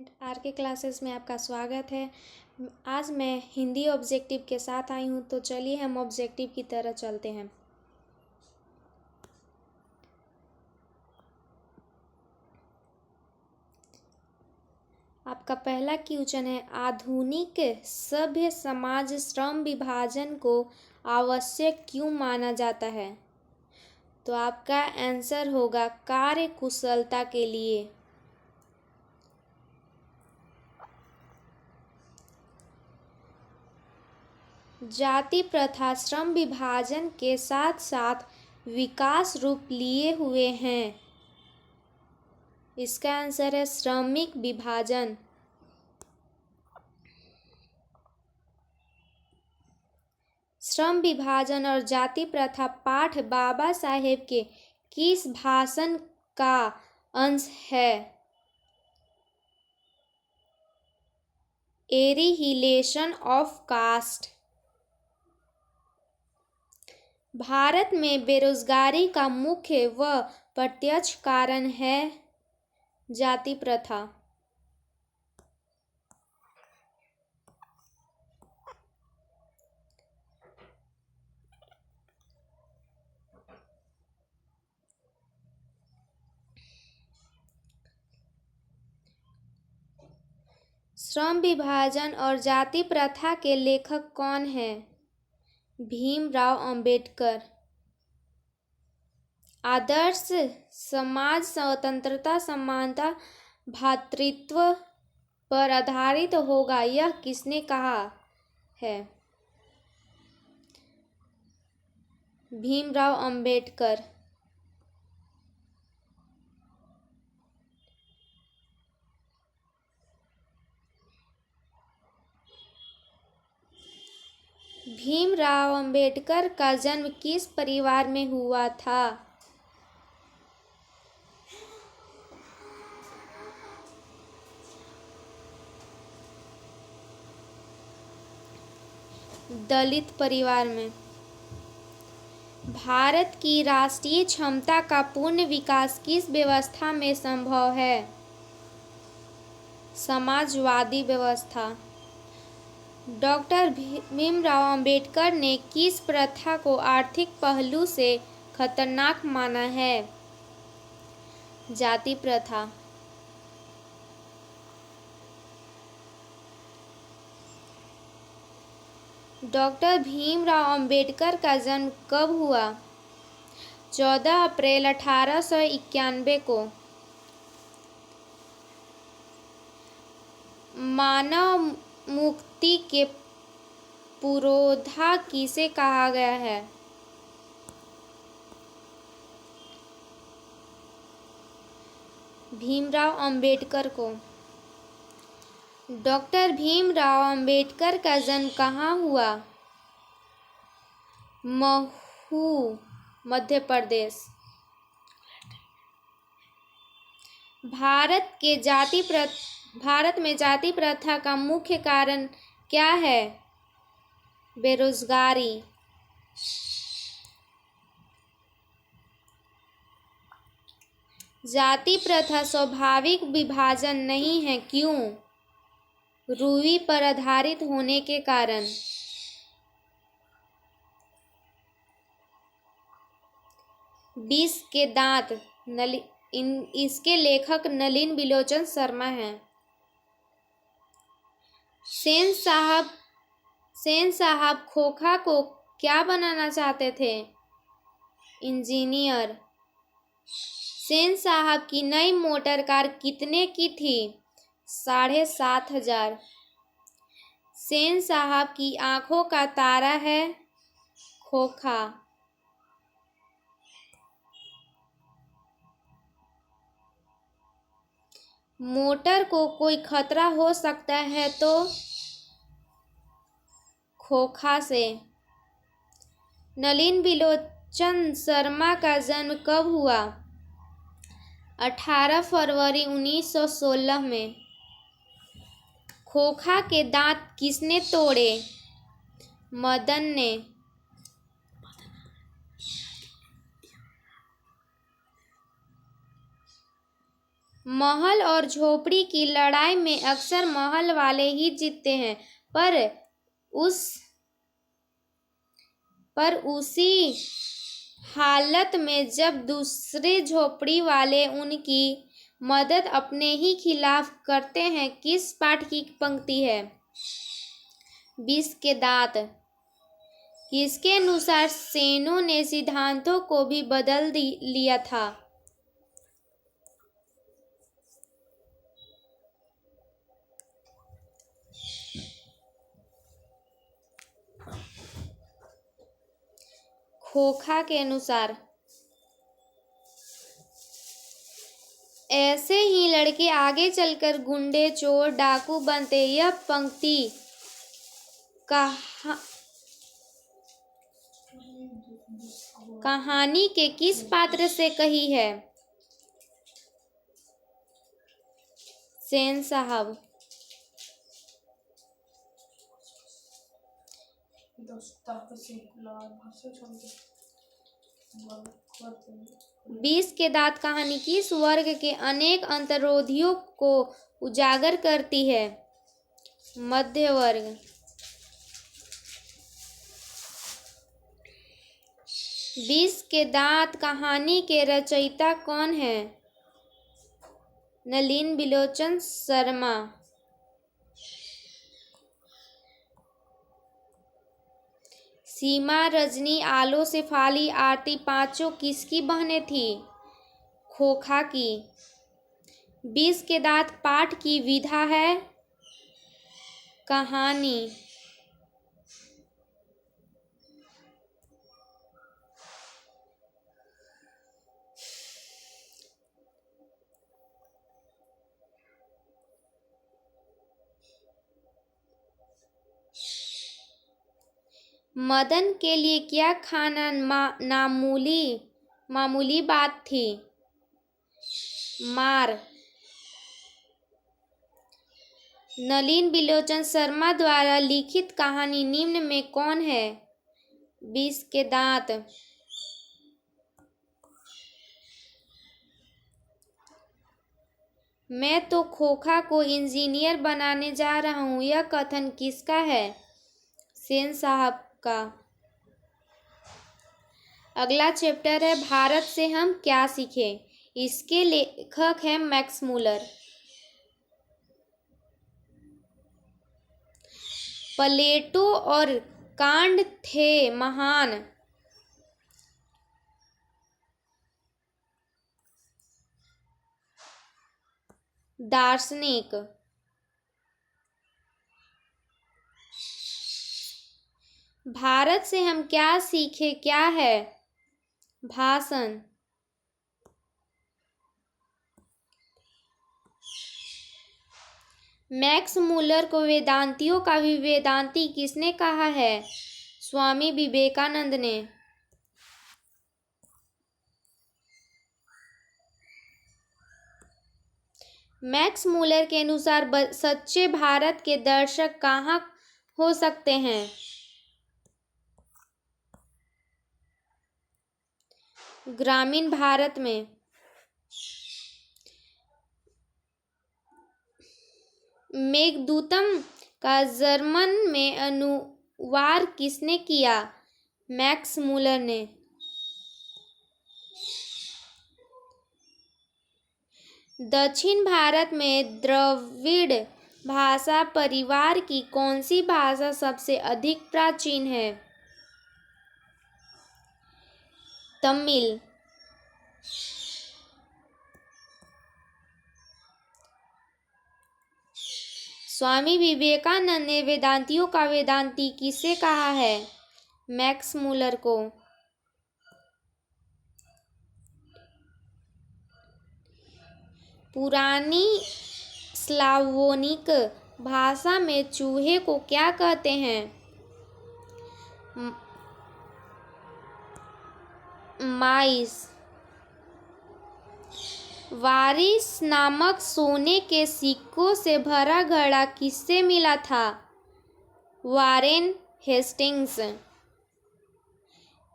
Are के classes में आपका स्वागत है। आज मैं हिंदी ऑब्जेक्टिव के साथ आई हूँ, तो चलिए हम ऑब्जेक्टिव की तरह चलते हैं। आपका पहला क्वेश्चन है, आधुनिक सभ्य समाज श्रम विभाजन को आवश्यक क्यों माना जाता है? तो आपका आंसर होगा कार्य कुशलता के लिए। जाति प्रथा श्रम विभाजन के साथ साथ विकास रूप लिए हुए हैं। इसका आंसर है श्रमिक विभाजन। श्रम विभाजन और जाति प्रथा पाठ बाबा साहेब के किस भाषण का अंश है? Annihilation of cast. भारत में बेरोजगारी का मुख्य व प्रत्यक्ष कारण है जाति प्रथा। श्रम विभाजन और जाति प्रथा के लेखक कौन हैं? भीमराव अंबेडकर। आदर्श समाज स्वतंत्रता, समानता, भ्रातृत्व पर आधारित होगा, यह किसने कहा है? भीमराव अंबेडकर। भीमराव अंबेडकर का जन्म किस परिवार में हुआ था? दलित परिवार में। भारत की राष्ट्रीय क्षमता का पूर्ण विकास किस व्यवस्था में संभव है? समाजवादी व्यवस्था। डॉक्टर भीमराव अंबेडकर ने किस प्रथा को आर्थिक पहलू से खतरनाक माना है? जाति प्रथा। डॉक्टर भीमराव अंबेडकर का जन्म कब हुआ? 14 अप्रैल 1891 को। मानव मुक्ति के पुरोधा किसे कहा गया है? भीमराव अंबेडकर को। डॉक्टर भीमराव अंबेडकर का जन्म कहाँ हुआ? महू, मध्य प्रदेश। भारत में जाति प्रथा का मुख्य कारण क्या है? बेरोजगारी। जाति प्रथा स्वाभाविक विभाजन नहीं है, क्यों? रूढ़ि पर आधारित होने के कारण। विष के दांत इसके लेखक नलिन बिलोचन शर्मा हैं। सेन साहब खोखा को क्या बनाना चाहते थे? इंजीनियर। सेन साहब की नई मोटर कार कितने की थी? 7,500। सेन साहब की आंखों का तारा है खोखा। मोटर को कोई खतरा हो सकता है तो खोखा से। नलिन बिलोचन शर्मा का जन्म कब हुआ? 18 फरवरी 1916 में। खोखा के दांत किसने तोड़े? मदन ने। महल और झोपड़ी की लड़ाई में अक्सर महल वाले ही जीतते हैं, पर उसी हालत में जब दूसरे झोपड़ी वाले उनकी मदद अपने ही खिलाफ करते हैं। किस पाठ की पंक्ति है? 20 के दांत। किसके अनुसार सेनों ने सिद्धांतों को भी बदल लिया था? खोखा के अनुसार। ऐसे ही लड़के आगे चलकर गुंडे, चोर, डाकू बनते। यह पंक्ति कहानी के किस पात्र से कही है? सेन साहब। बीस के दांत कहानी किस वर्ग के अनेक अंतर्रोधियों को उजागर करती है? मध्य वर्ग। 20 के दांत कहानी के रचयिता कौन है? नलिन बिलोचन शर्मा। सीमा, रजनी, आलो, शेफाली, आरती पांचों किसकी बहनें थी? खोखा की। 20 के दांत पाठ की विधा है? कहानी। मदन के लिए क्या खाना मामूली बात थी? मार। नलिन बिलोचन शर्मा द्वारा लिखित कहानी निम्न में कौन है? 20 के दांत। मैं तो खोखा को इंजीनियर बनाने जा रहा हूँ, यह कथन किसका है? सेन साहब का। अगला चैप्टर है भारत से हम क्या सीखें। इसके लेखक है मैक्स मूलर। प्लेटो और कांट थे महान दार्शनिक। भारत से हम क्या सीखे क्या है? भाषण। मैक्स मूलर को वेदांतियों का भी वेदांती किसने कहा है? स्वामी विवेकानंद ने। मैक्स मूलर के अनुसार सच्चे भारत के दर्शक कहाँ हो सकते हैं? ग्रामीण भारत में। मेघदूतम का जर्मन में अनुवाद किसने किया? मैक्स मूलर ने। दक्षिण भारत में द्रविड़ भाषा परिवार की कौन सी भाषा सबसे अधिक प्राचीन है? तमिल। स्वामी विवेकानंद ने वेदांतियों का वेदांती किसे कहा है? मैक्स मूलर को। पुरानी स्लावोनिक भाषा में चूहे को क्या कहते हैं? माइस। वारिस नामक सोने के सिक्कों से भरा घड़ा किससे मिला था? Warren Hastings.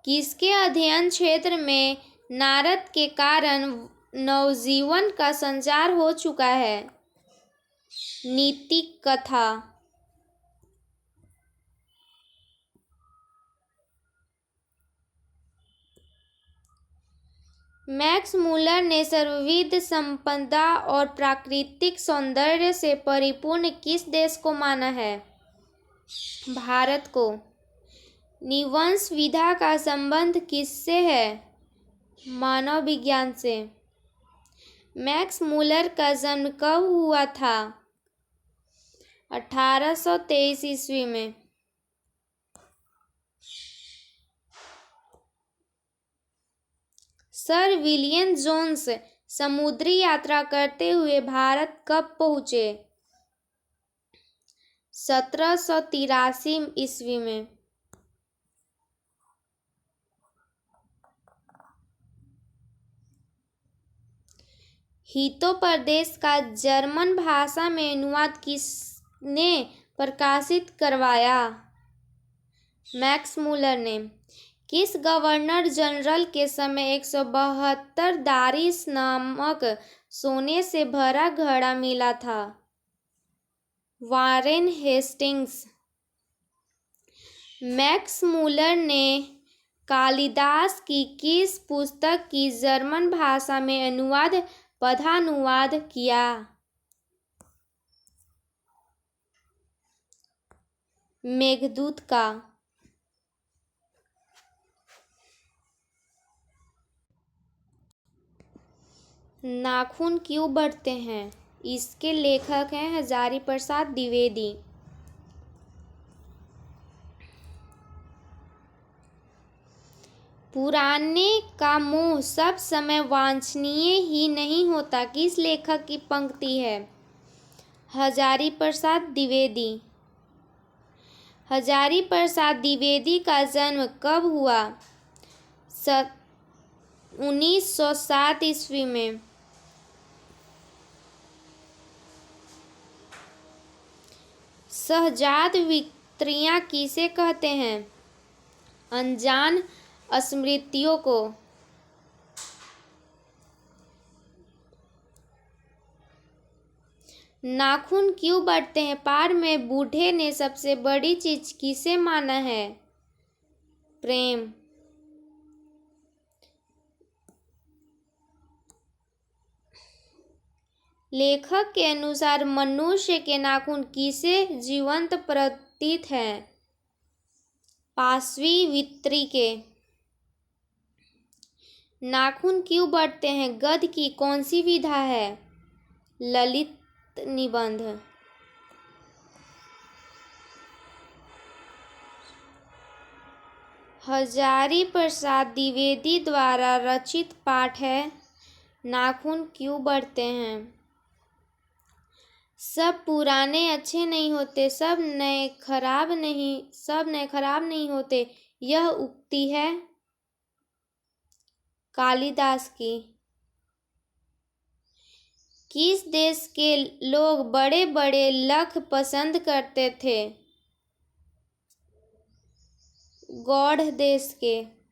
किसके अध्ययन क्षेत्र में नारद के कारण नवजीवन का संचार हो चुका है। नीति कथा। मैक्स मूलर ने सर्वविध संपदा और प्राकृतिक सौंदर्य से परिपूर्ण किस देश को माना है? भारत को। निवंश विधा का संबंध किससे है? मानव विज्ञान से। मैक्स मूलर का जन्म कब हुआ था? 1823 ईस्वी में। सर विलियम जोन्स समुद्री यात्रा करते हुए भारत कब पहुंचे? 1783 ईस्वी में। हितोपदेश का जर्मन भाषा में अनुवाद किसने प्रकाशित करवाया? मैक्स मूलर ने। किस गवर्नर जनरल के समय 172 दारिस नामक सोने से भरा घड़ा मिला था? Warren Hastings. मैक्स मूलर ने कालिदास की किस पुस्तक की जर्मन भाषा में पद्यानुवाद किया? मेघदूत का। नाखून क्यों बढ़ते हैं? इसके लेखक हैं हजारी प्रसाद द्विवेदी। पुराने का मोह सब समय वांछनीय ही नहीं होता किस लेखक की पंक्ति है? हजारी प्रसाद द्विवेदी। हजारी प्रसाद द्विवेदी का जन्म कब हुआ? 1907 ईस्वी में। सहजात विक्रिया किसे कहते हैं? अनजान स्मृतियों को। नाखून क्यों बढ़ते हैं? पार में बूढ़े ने सबसे बड़ी चीज किसे माना है? प्रेम। लेखक के अनुसार मनुष्य के नाखून किसे जीवंत प्रतीत हैं? पार्श्वी वित्री के। नाखून क्यों बढ़ते हैं? गद्य की कौन सी विधा है? ललित निबंध। हजारी प्रसाद द्विवेदी द्वारा रचित पाठ है नाखून क्यों बढ़ते हैं? सब पुराने अच्छे नहीं होते, सब नए खराब नहीं होते, यह उक्ति है कालिदास की। किस देश के लोग बड़े बड़े लख पसंद करते थे? गौड़ देश के।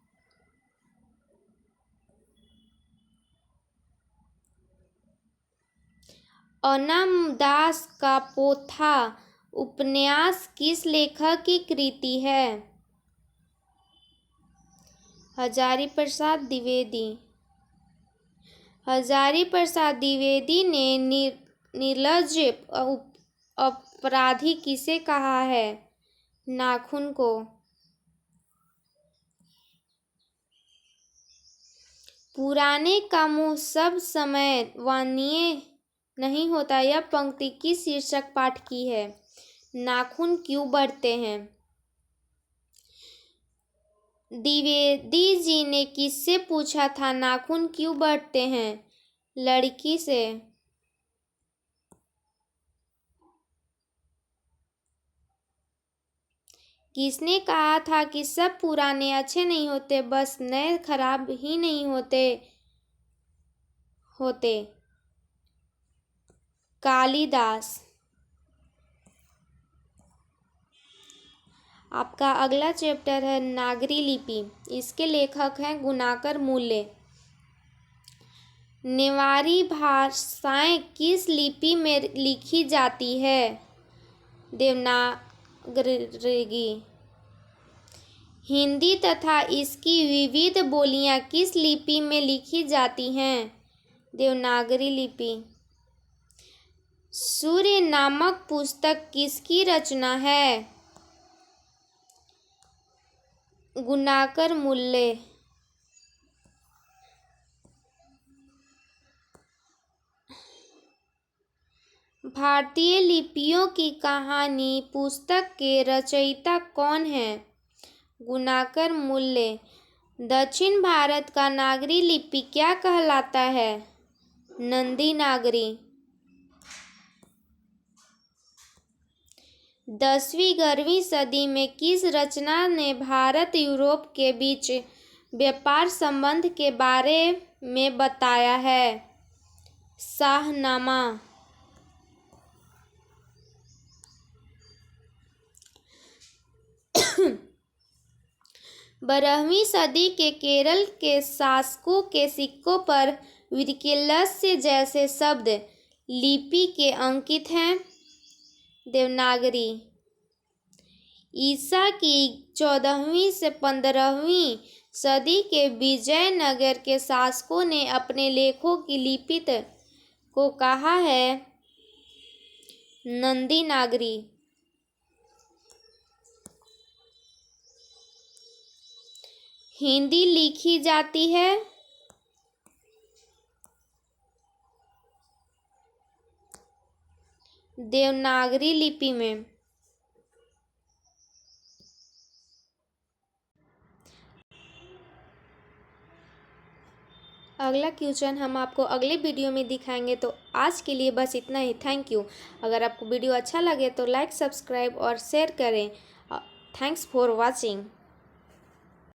अनामदास का पोथा उपन्यास किस लेखक की कृति है? हजारी प्रसाद द्विवेदी। हजारी प्रसाद द्विवेदी ने निर्लज्ज अपराधी किसे कहा है? नाखून को। पुराने का मोह सब समय वांछनीय नहीं होता, यह पंक्ति किस शीर्षक पाठ की है? नाखून क्यों बढ़ते हैं? द्विवेदी जी ने किससे पूछा था नाखून क्यों बढ़ते हैं? लड़की से। किसने कहा था कि सब पुराने अच्छे नहीं होते, बस नए खराब ही नहीं होते? कालिदास। आपका अगला चैप्टर है नागरी लिपि। इसके लेखक हैं गुणाकर मूल्य। नेवारी भाषाएं किस लिपि में लिखी जाती है? देवनागरी। हिंदी तथा इसकी विविध बोलियां किस लिपि में लिखी जाती हैं? देवनागरी लिपि। सूर्य नामक पुस्तक किसकी रचना है? गुणाकर मूल्य। भारतीय लिपियों की कहानी पुस्तक के रचयिता कौन है? गुणाकर मूल्य। दक्षिण भारत का नागरी लिपि क्या कहलाता है? नंदी नागरी। 10वीं-11वीं सदी में किस रचना ने भारत यूरोप के बीच व्यापार संबंध के बारे में बताया है? शाहनामा। 12वीं सदी के केरल के शासकों के सिक्कों पर विकिलस्य जैसे शब्द लिपि के अंकित हैं? देवनागरी। ईसा की 14वीं से 15वीं सदी के विजयनगर के शासकों ने अपने लेखों की लिपि को कहा है? नंदी नागरी। हिंदी लिखी जाती है? देवनागरी लिपि में। अगला क्वेश्चन हम आपको अगले वीडियो में दिखाएंगे। तो आज के लिए बस इतना ही। Thank you. अगर आपको वीडियो अच्छा लगे तो लाइक, सब्सक्राइब और शेयर करें। Thanks for watching.